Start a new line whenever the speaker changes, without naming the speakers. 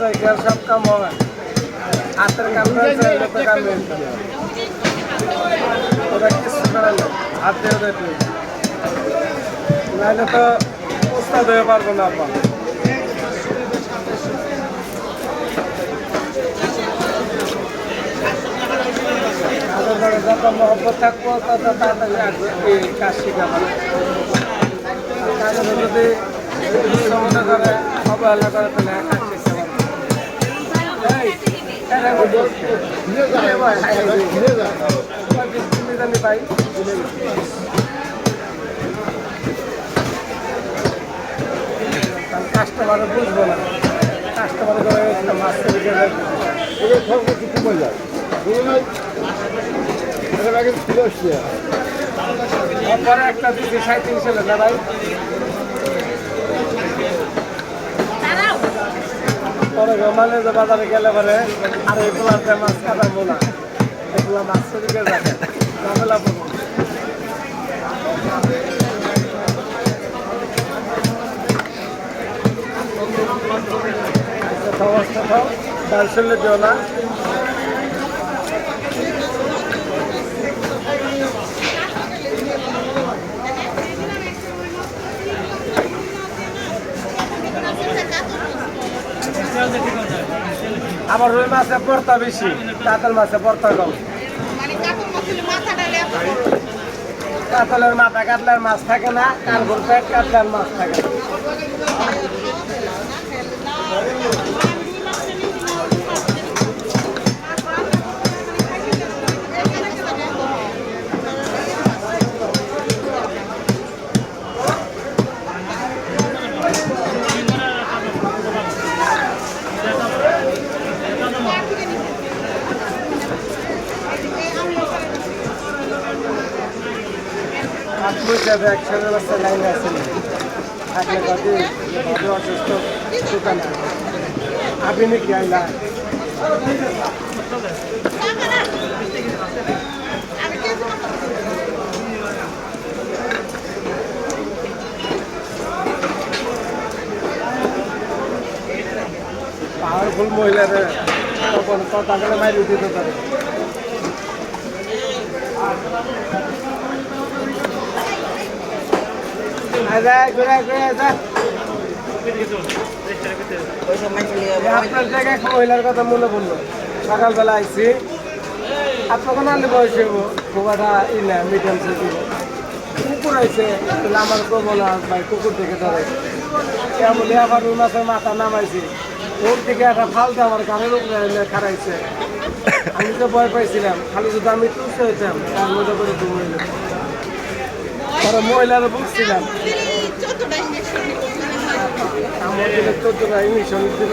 রেখে আর সব কাম হয় হাতের কাম রয়েছে তো কাম ওরা কিছু করে না হাত দিয়ে দেখলে নাহলে তো উস্তাদ হয়ে পারবো না আপা যত মহব্বত থাকবো তত তাড়াতাড়ি আসবে এই কাজ শিখা মানে যদি মনে করে অবহেলা করে তাহলে কাজ শিখতে পারবো ভাই কাস্টমার বুঝবো না কাস্টমার করে মাছ কিছু মজা পরে একটা দিচ্ছি 37 না ভাই পরে মানে যে বাজারে গেলে পরে আর এগুলাতে মাছ কাটাবো না এগুলা মাছ দিকে যাবে ঝামেলা পড়বো অবস্থা খাও ডাল চললে দিও না আমার রুই মাছে পড়তা বেশি কাতল মাছে পড়তা কম কাতলের মাথা কাতলার মাছ থাকে না কানপুর পেট কাতলার মাছ থাকে না একসাথে রাস্তা লাইন আছে থাকলে কদি অসুস্থ দোকান আপনি নাকি আইলা পাওয়ারফুল মহিলাদের তখন কথা বলে মাইরে দিতে পারে আপনার জায়গায় মহিলার কথা মনে পড়লো সকালবেলা আইসি আপনার আনলে বয়স খুব একটা ই না মিডিয়াম সাইজ কুকুর আইসে তাহলে আমার করবো না ভাই কুকুর থেকে ধরে বলে আবার ওই মাছের মাথা নামাইছি ওর থেকে একটা ফালতে আমার গানের উপরে খারাইছে আমি তো ভয় পাইছিলাম খালি যদি আমি তুলতে হইতাম তার মধ্যে করে ঘুমিয়ে যেতাম তারা মহিলারা বুঝছিলাম আমার দিলে 14টা ইঞ্জেকশন দিল